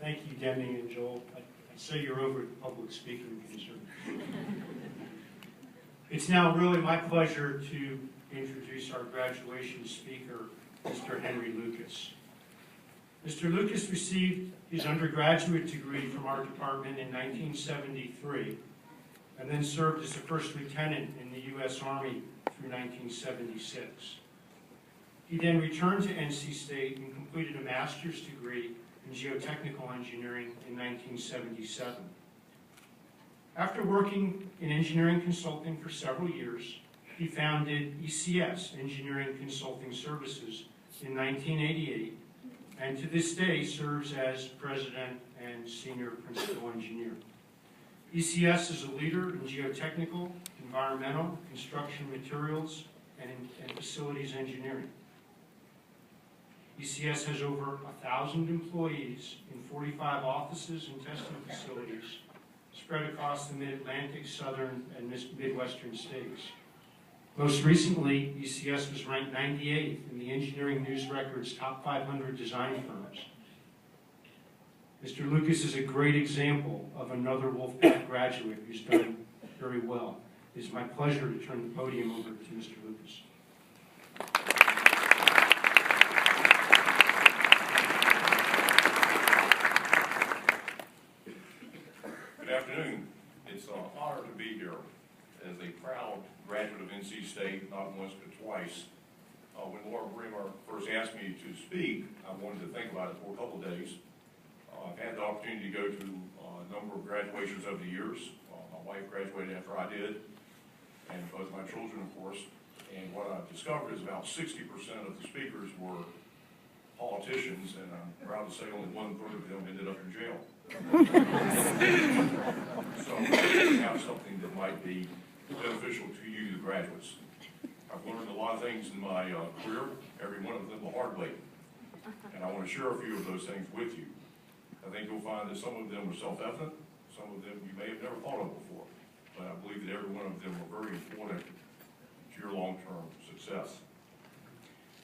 Thank you, Demi and Joel. I say you're over at the public speaking concern. It's now really my pleasure to introduce our graduation speaker, Mr. Henry Lucas. Mr. Lucas received his undergraduate degree from our department in 1973 and then served as a first lieutenant in the U.S. Army through 1976. He then returned to NC State and completed a master's degree in geotechnical engineering in 1977. After working in engineering consulting for several years, he founded ECS, Engineering Consulting Services, in 1988, and to this day serves as president and senior principal engineer. ECS is a leader in geotechnical, environmental, construction materials, and facilities engineering. ECS has over 1,000 employees in 45 offices and testing facilities spread across the Mid-Atlantic, Southern, and Midwestern states. Most recently, ECS was ranked 98th in the Engineering News Record's top 500 design firms. Mr. Lucas is a great example of another Wolfpack graduate who's done very well. It is my pleasure to turn the podium over to Mr. Lucas. Good afternoon. It's an honor to be here as a proud graduate of NC State, not once but twice. When Laura Bremer first asked me to speak, I wanted to think about it for a couple of days. I've had the opportunity to go to a number of graduations over the years. My wife graduated after I did, and both my children, of course. And what I've discovered is about 60% of the speakers were politicians, and I'm proud to say only 1/3 of them ended up in jail. So we have something that might be beneficial to you, the graduates. I've learned a lot of things in my career, every one of them the hard way. And I want to share a few of those things with you. I think you'll find that some of them are self-evident, some of them you may have never thought of before. But I believe that every one of them are very important to your long-term success.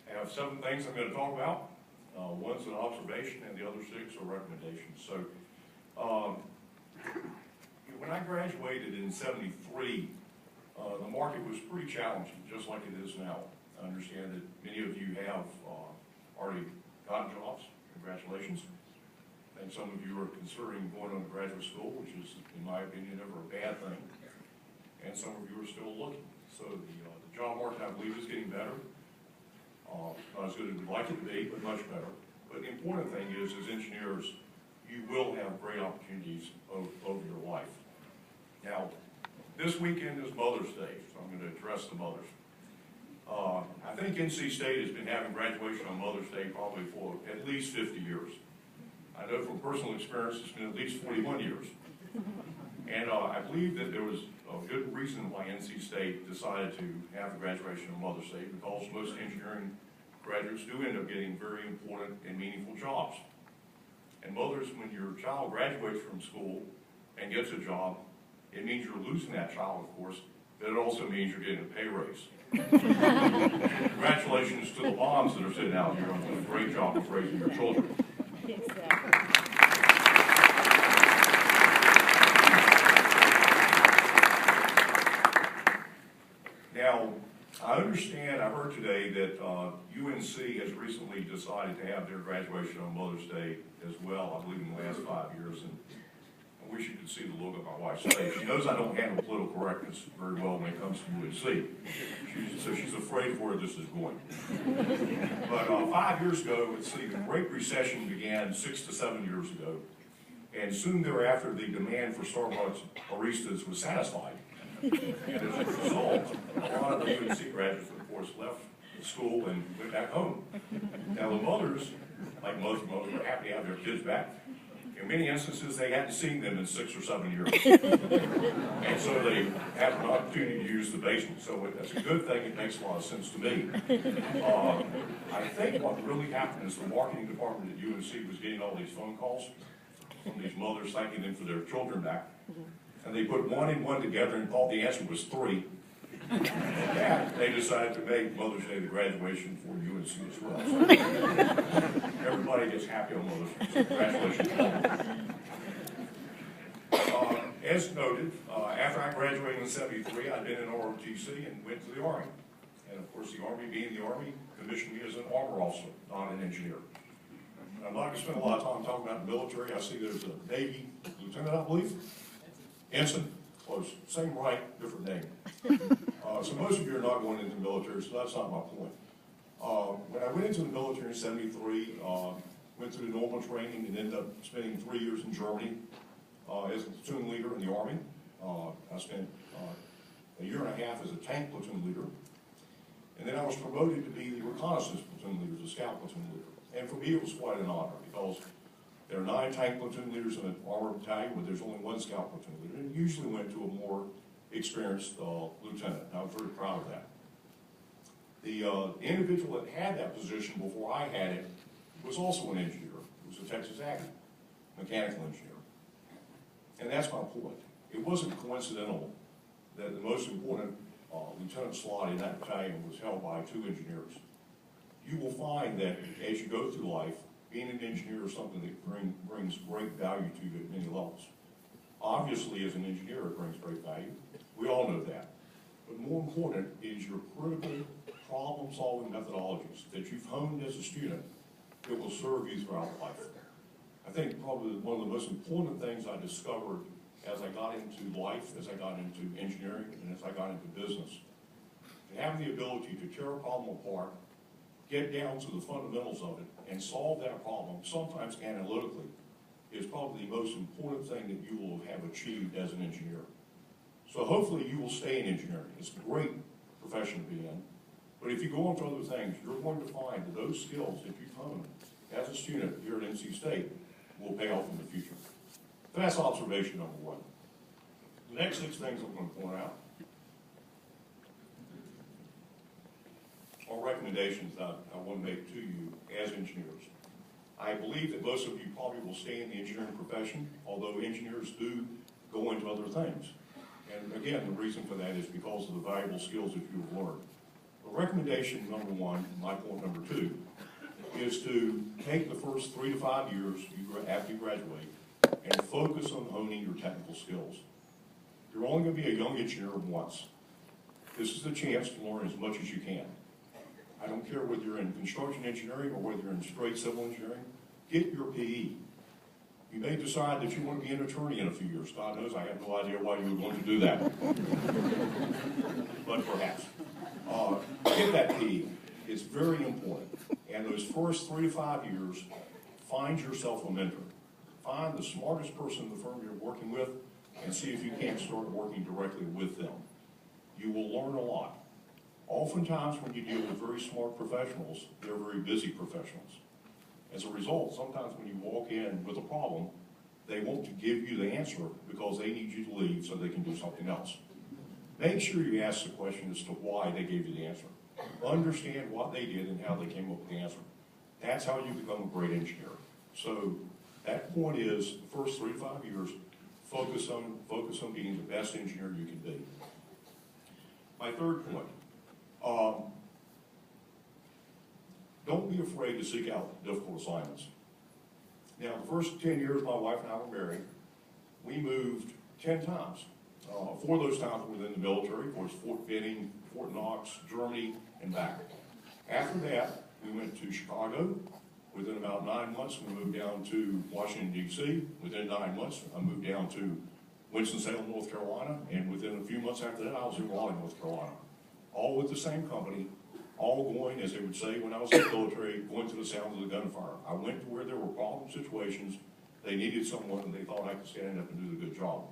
I have 7 things I'm going to talk about. One's an observation, and the other 6 are recommendations. So, when I graduated in '73, the market was pretty challenging, just like it is now. I understand that many of you have already gotten jobs. Congratulations. And some of you are considering going on to graduate school, which is, in my opinion, never a bad thing. And some of you are still looking. So the job market, I believe, is getting better. Not as good as we'd like it to be, but much better. But the important thing is, as engineers, you will have great opportunities over your life. Now, this weekend is Mother's Day, so I'm going to address the mothers. I think NC State has been having graduation on Mother's Day probably for at least 50 years. I know from personal experience it's been at least 41 years. And I believe that there was a good reason why NC State decided to have the graduation on Mother's Day, because most engineering graduates do end up getting very important and meaningful jobs. And mothers, when your child graduates from school and gets a job, it means you're losing that child, of course, but it also means you're getting a pay raise. Congratulations to the moms that are sitting out here and doing a great job of raising your children. Now, I understand, I heard today that UNC has recently decided to have their graduation on Mother's Day as well, I believe in the last 5 years, and I wish you could see the look on my wife's face. She knows I don't handle political correctness very well when it comes to UNC, so she's afraid of where this is going. But 5 years ago, let's see, the Great Recession began 6 to 7 years ago, and soon thereafter, the demand for Starbucks baristas was satisfied. And as a result, a lot of the UNC graduates, of course, left school and went back home. Now, the mothers, like most mothers, were happy to have their kids back. In many instances, they hadn't seen them in 6 or 7 years. And so they had an opportunity to use the basement. So that's a good thing. It makes a lot of sense to me. I think what really happened is the marketing department at UNC was getting all these phone calls from these mothers thanking them for their children back. And they put 1 and 1 together and thought the answer was 3. And that, they decided to make Mother's Day the graduation for UNC as well. So everybody everybody gets happy on Mother's Day, so congratulations. As noted, after I graduated in '73, I'd been in ROTC and went to the Army. And of course, the Army, being the Army, commissioned me as an armor officer, not an engineer. And I'm not going to spend a lot of time talking about the military. I see there's a Navy lieutenant, I believe. Ensign, close. Same rank, different name. So most of you are not going into the military, so that's not my point. When I went into the military in '73, went through the normal training and ended up spending 3 years in Germany as a platoon leader in the Army. I spent a year and a half as a tank platoon leader. And then I was promoted to be the reconnaissance platoon leader, the scout platoon leader. And for me, it was quite an honor because there are 9 tank platoon leaders in an armored battalion, but there's only 1 scout platoon leader. And it usually went to a more experienced lieutenant. And I was very proud of that. The individual that had that position before I had it was also an engineer. He was a Texas Aggie, mechanical engineer. And that's my point. It wasn't coincidental that the most important lieutenant slot in that battalion was held by 2 engineers. You will find that as you go through life, being an engineer is something that brings great value to you at many levels. Obviously, as an engineer, it brings great value. We all know that. But more important is your critical problem-solving methodologies that you've honed as a student that will serve you throughout life. I think probably one of the most important things I discovered as I got into life, as I got into engineering, and as I got into business, to have the ability to tear a problem apart, get down to the fundamentals of it, and solve that problem, sometimes analytically, is probably the most important thing that you will have achieved as an engineer. So hopefully you will stay in engineering. It's a great profession to be in. But if you go on to other things, you're going to find that those skills that you've honed as a student here at NC State will pay off in the future. So that's observation number 1. The next 6 things I'm going to point out are recommendations that I want to make to you as engineers. I believe that most of you probably will stay in the engineering profession, although engineers do go into other things. And again, the reason for that is because of the valuable skills that you have learned. But recommendation number 1, my point number 2, is to take the first 3 to 5 years after you graduate and focus on honing your technical skills. You're only going to be a young engineer once. This is the chance to learn as much as you can. I don't care whether you're in construction engineering or whether you're in straight civil engineering, get your PE. You may decide that you want to be an attorney in a few years. God knows I have no idea why you would want to do that. But perhaps. Get that PE. It's very important. And those first 3 to 5 years, find yourself a mentor. Find the smartest person in the firm you're working with and see if you can't start working directly with them. You will learn a lot. Oftentimes when you deal with very smart professionals, they're very busy professionals. As a result, sometimes when you walk in with a problem, they want to give you the answer because they need you to leave so they can do something else. Make sure you ask the question as to why they gave you the answer. Understand what they did and how they came up with the answer. That's how you become a great engineer. So that point is, the first 3 to 5 years, focus on being the best engineer you can be. My third point, don't be afraid to seek out difficult assignments. Now, the first 10 years my wife and I were married, we moved 10 times. 4 of those times were within the military, of course, Fort Benning, Fort Knox, Germany, and back. After that, we went to Chicago. Within about 9 months, we moved down to Washington, D.C. Within 9 months, I moved down to Winston-Salem, North Carolina, and within a few months after that, I was in Raleigh, North Carolina. All with the same company, all going, as they would say when I was in the military, going to the sound of the gunfire. I went to where there were problem situations, they needed someone, and they thought I could stand up and do the good job.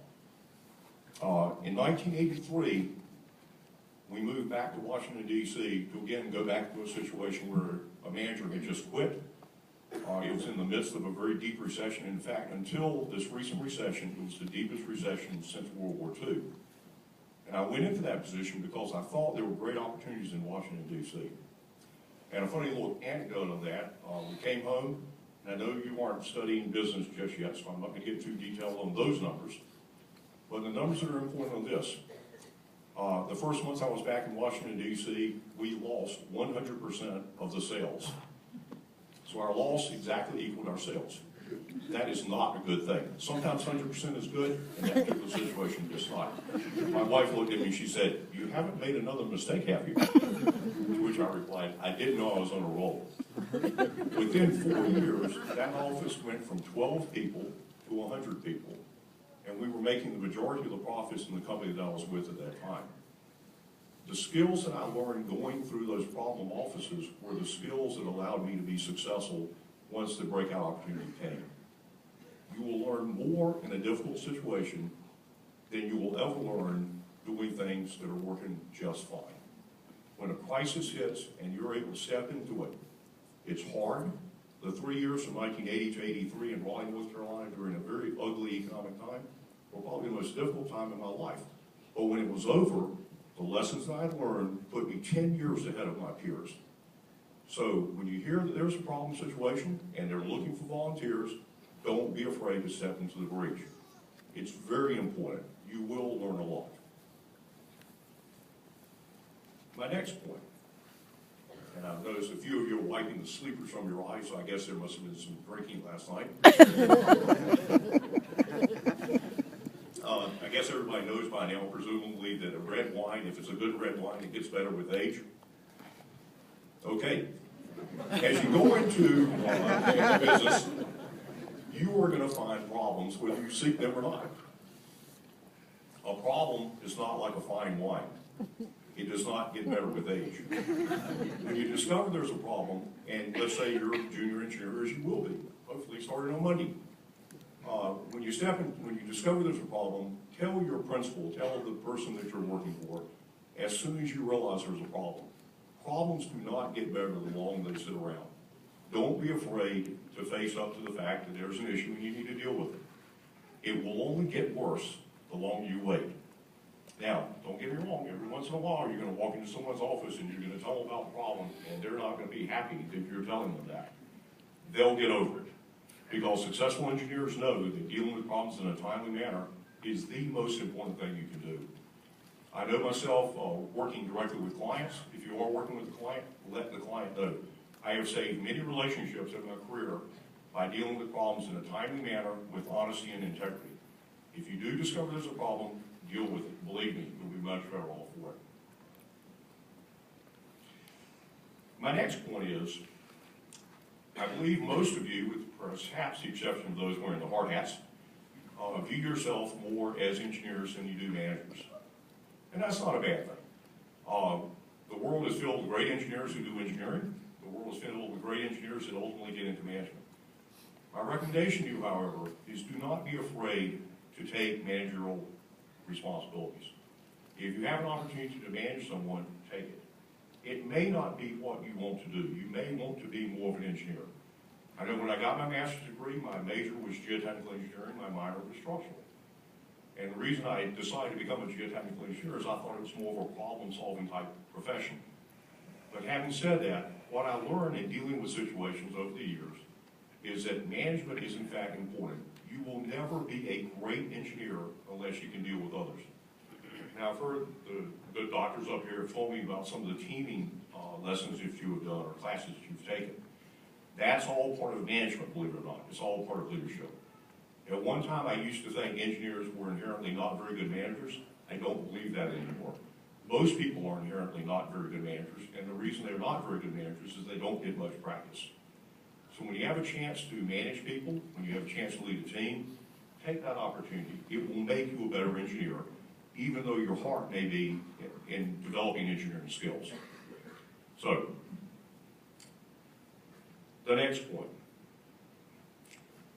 In 1983, we moved back to Washington, D.C. to again go back to a situation where a manager had just quit. It was in the midst of a very deep recession. In fact, until this recent recession, it was the deepest recession since World War II. And I went into that position because I thought there were great opportunities in Washington, D.C. And a funny little anecdote on that, we came home, and I know you aren't studying business just yet, so I'm not going to get too detailed on those numbers. But the numbers that are important on this, the first month I was back in Washington, D.C., we lost 100% of the sales. So our loss exactly equaled our sales. That is not a good thing. Sometimes 100% is good, and that particular situation is not. My wife looked at me and she said, "You haven't made another mistake, have you?" To which I replied, "I didn't know I was on a roll." Within 4 years, that office went from 12 people to 100 people, and we were making the majority of the profits in the company that I was with at that time. The skills that I learned going through those problem offices were the skills that allowed me to be successful once the breakout opportunity came. You will learn more in a difficult situation than you will ever learn doing things that are working just fine. When a crisis hits and you're able to step into it, it's hard. The 3 years from 1980 to 83 in Raleigh, North Carolina, during a very ugly economic time, were probably the most difficult time in my life. But when it was over, the lessons that I had learned put me 10 years ahead of my peers. So when you hear that there's a problem situation and they're looking for volunteers, don't be afraid to step into the breach. It's very important. You will learn a lot. My next point, and I've noticed a few of you are wiping the sleepers from your eyes, so I guess there must have been some drinking last night. I guess everybody knows by now, presumably, that a red wine, if it's a good red wine, it gets better with age. Okay. As you go into a business, you are going to find problems whether you seek them or not. A problem is not like a fine wine. It does not get better with age. When you discover there's a problem, and let's say you're a junior engineer, as you will be, hopefully starting on Monday. When you discover there's a problem, tell your principal, tell the person that you're working for, as soon as you realize there's a problem. Problems do not get better the longer they sit around. Don't be afraid to face up to the fact that there's an issue and you need to deal with it. It will only get worse the longer you wait. Now, don't get me wrong, every once in a while you're going to walk into someone's office and you're going to tell them about the problem, and they're not going to be happy that you're telling them that. They'll get over it. Because successful engineers know that dealing with problems in a timely manner is the most important thing you can do. I know myself working directly with clients. If you are working with a client, let the client know. I have saved many relationships in my career by dealing with problems in a timely manner with honesty and integrity. If you do discover there's a problem, deal with it. Believe me, you'll be much better off for it. My next point is, I believe most of you, with perhaps the exception of those wearing the hard hats, view yourself more as engineers than you do managers. And that's not a bad thing. The world is filled with great engineers who do engineering. The world is filled with great engineers that ultimately get into management. My recommendation to you, however, is do not be afraid to take managerial responsibilities. If you have an opportunity to manage someone, take it. It may not be what you want to do. You may want to be more of an engineer. I know when I got my master's degree, my major was geotechnical engineering, my minor was structural. And the reason I decided to become a geotechnical engineer is I thought it was more of a problem-solving type profession. But having said that, what I learned in dealing with situations over the years is that management is in fact important. You will never be a great engineer unless you can deal with others. Now, I've heard the doctors up here have told me about some of the teaming lessons that you have done or classes that you've taken. That's all part of management, believe it or not. It's all part of leadership. At one time, I used to think engineers were inherently not very good managers. I don't believe that anymore. Most people are inherently not very good managers, and the reason they're not very good managers is they don't get much practice. So when you have a chance to manage people, when you have a chance to lead a team, take that opportunity. It will make you a better engineer, even though your heart may be in developing engineering skills. So, the next point.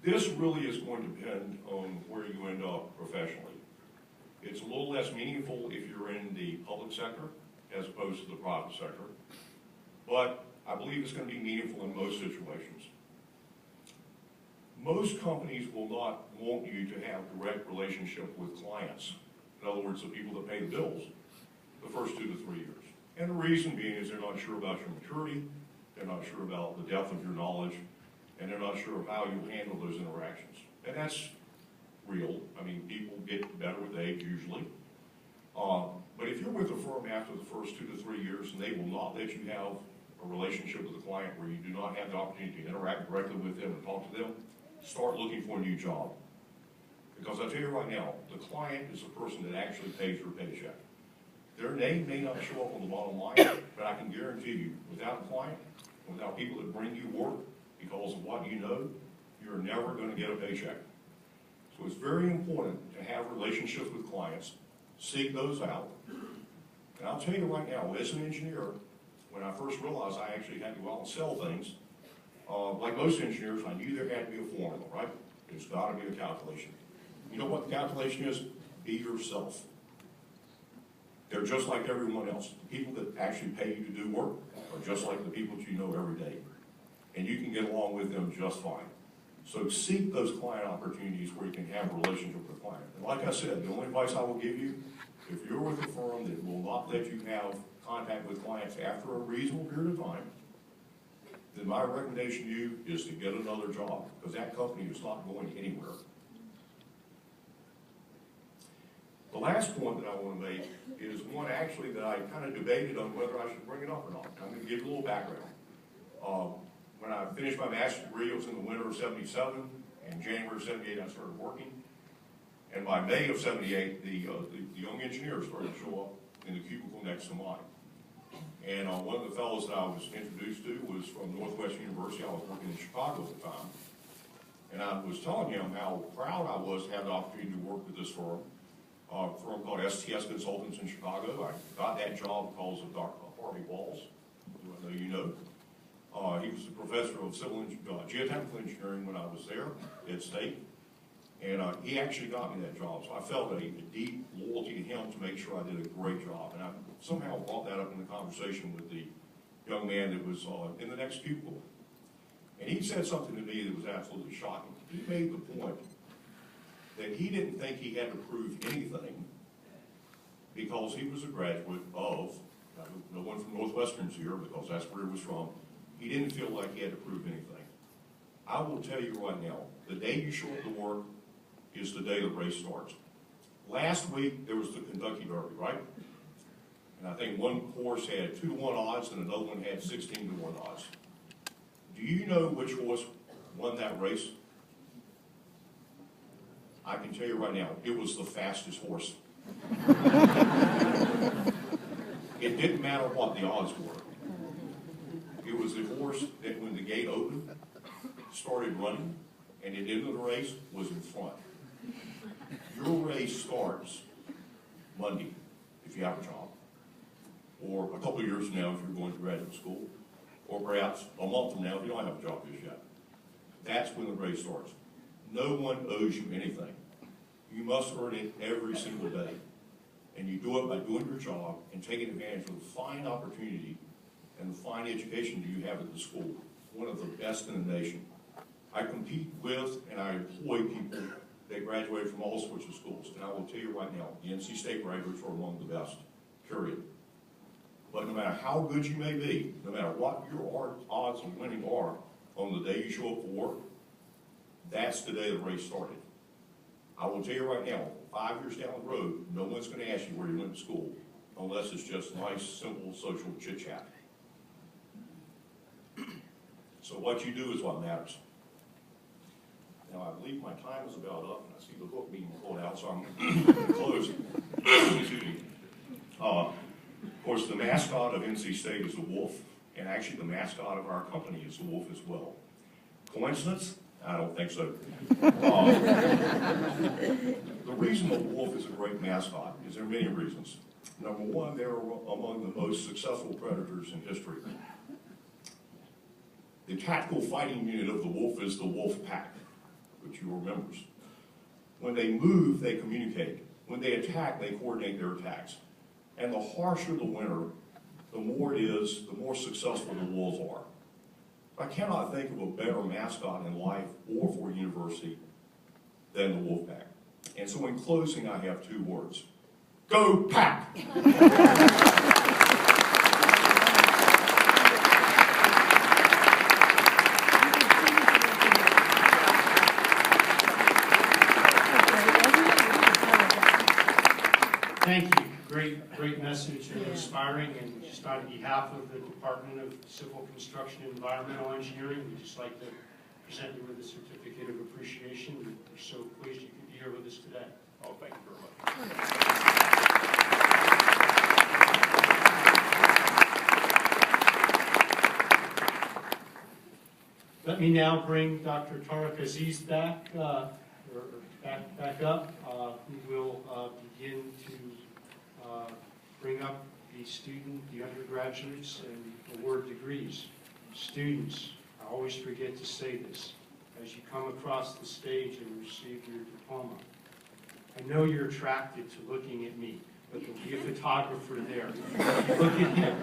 This really is going to depend on where you end up professionally. It's a little less meaningful if you're in the public sector as opposed to the private sector, but I believe it's going to be meaningful in most situations. Most companies will not want you to have direct relationship with clients. In other words, the people that pay the bills, the first 2 to 3 years. And the reason being is they're not sure about your maturity, they're not sure about the depth of your knowledge, and they're not sure of how you'll handle those interactions. And that's real. I mean, people get better with age usually. But if you're with a firm after the first 2 to 3 years and they will not let you have a relationship with a client where you do not have the opportunity to interact directly with them and talk to them, start looking for a new job. Because I tell you right now, the client is the person that actually pays your paycheck. Their name may not show up on the bottom line, but I can guarantee you, without a client, without people that bring you work because of what you know, you're never going to get a paycheck. So it's very important to have relationships with clients, seek those out. And I'll tell you right now, as an engineer, when I first realized I actually had to go out and sell things, like most engineers, I knew there had to be a formula, right? There's got to be a calculation. You know what the calculation is? Be yourself. They're just like everyone else. The people that actually pay you to do work are just like the people that you know every day. And you can get along with them just fine. So seek those client opportunities where you can have a relationship with a client. And like I said, the only advice I will give you, if you're with a firm that will not let you have contact with clients after a reasonable period of time, then my recommendation to you is to get another job, because that company is not going anywhere. The last point that I want to make is one actually that I kind of debated on whether I should bring it up or not. I'm going to give you a little background. When I finished my master's degree, it was in the winter of '77, and January of '78 I started working. And by May of '78, the young engineers started to show up in the cubicle next to mine. And one of the fellows that I was introduced to was from Northwestern University. I was working in Chicago at the time. And I was telling him how proud I was to have the opportunity to work with this firm, a firm called STS Consultants in Chicago. I got that job because of Dr. Harvey Walls, who I know you know. He was the professor of geotechnical engineering when I was there at State. And he actually got me that job. So I felt a deep loyalty to him to make sure I did a great job. And I somehow brought that up in the conversation with the young man that was in the next cubicle. And he said something to me that was absolutely shocking. He made the point that he didn't think he had to prove anything because he was a graduate of, no one from Northwestern's here because that's where he was from. He didn't feel like he had to prove anything. I will tell you right now, the day you show up to work is the day the race starts. Last week, there was the Kentucky Derby, right? And I think one horse had 2-to-1 odds and another one had 16-to-1 odds. Do you know which horse won that race? I can tell you right now, it was the fastest horse. It didn't matter what the odds were. It was the horse that when the gate opened, started running, and at the end of the race was in front. Your race starts Monday, if you have a job, or a couple of years from now if you're going to graduate school, or perhaps a month from now if you don't have a job just yet. That's when the race starts. No one owes you anything. You must earn it every single day. And you do it by doing your job and taking advantage of the fine opportunity and the fine education that you have at the school, one of the best in the nation. I compete with and I employ people that graduate from all sorts of schools. And I will tell you right now, the NC State graduates are among the best, period. But no matter how good you may be, no matter what your odds of winning are on the day you show up for work, that's the day the race started. I will tell you right now, 5 years down the road, no one's going to ask you where you went to school unless it's just nice, simple, social chit-chat. So what you do is what matters. Now, I believe my time is about up, and I see the hook being pulled out, so I'm going to close. Excuse me. Of course, the mascot of NC State is the wolf, and actually the mascot of our company is the wolf as well. Coincidence? I don't think so. The reason the wolf is a great mascot is there are many reasons. Number one, they're among the most successful predators in history. The tactical fighting unit of the wolf is the wolf pack, which you are members. When they move, they communicate. When they attack, they coordinate their attacks. And the harsher the winter, the more it is, the more successful the wolves are. I cannot think of a better mascot in life or for a university than the wolf pack. And so in closing, I have 2 words. Go Pack! Thank you. Great message. message and inspiring, and just on behalf of the Department of Civil Construction and Environmental Engineering, we'd just like to present you with a certificate of appreciation. We're so pleased you could be here with us today. Oh, thank you very much. Let me now bring Dr. Tariq Aziz back, back up, who will begin to bring up the student, the undergraduates, and award degrees. Students, I always forget to say this, as you come across the stage and receive your diploma. I know you're attracted to looking at me, but there'll be a photographer there. If you look at him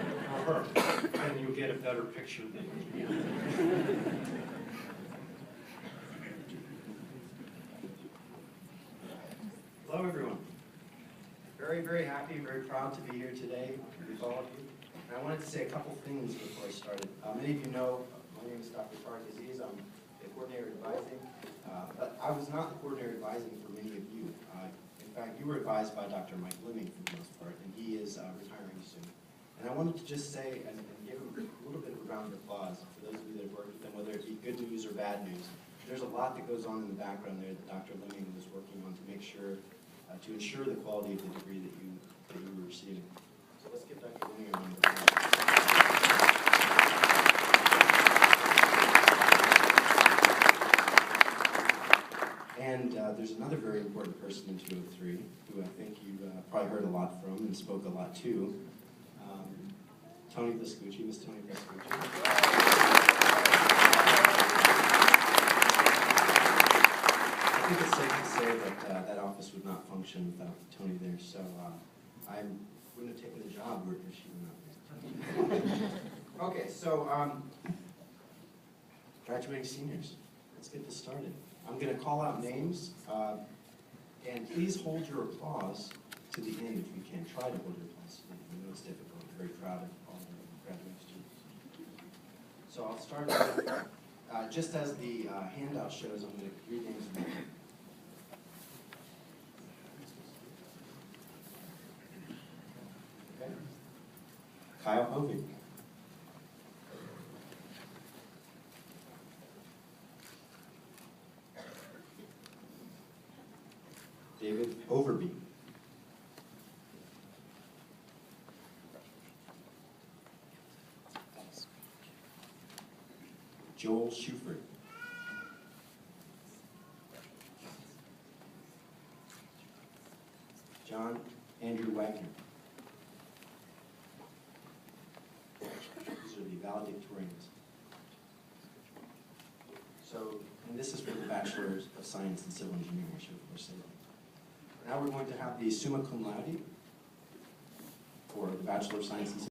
or her, then you'll get a better picture of me. Hello, everyone. Very, very happy, very proud to be here today with all of you. And I wanted to say a couple things before I started. Many of you know my name is Dr. Tariq Aziz. I'm the coordinator advising, but I was not the coordinator advising for many of you. In fact, you were advised by Dr. Mike Liming for the most part, and he is retiring soon. And I wanted to just say and give him a little bit of a round of applause for those of you that have worked with him, whether it be good news or bad news. There's a lot that goes on in the background there that Dr. Liming was working on to make sure to ensure the quality of the degree that you were receiving. So let's give Dr. Liming a round of applause. And there's another very important person in 203 who I think you probably heard a lot from and spoke a lot to. Tony Vescucci, Miss Tony Vescucci. I think it's safe to say that that office would not function without Tony there, so I wouldn't have taken the job if she were not there. Okay, so graduating seniors, let's get this started. I'm going to call out names, and please hold your applause to the end if you can. Try to hold your applause to the end. I know it's difficult. I'm very proud of all the graduating students. So I'll start with, just as the handout shows, I'm going to read names of them. Okay. Kyle Hovey. David Overby. Joel Schufert. John Andrew Wagner. These are the valedictorians. So, and this is for the Bachelor of Science in Civil Engineering, I should of course say that. Now we're going to have the summa cum laude for the Bachelor of Science in Civil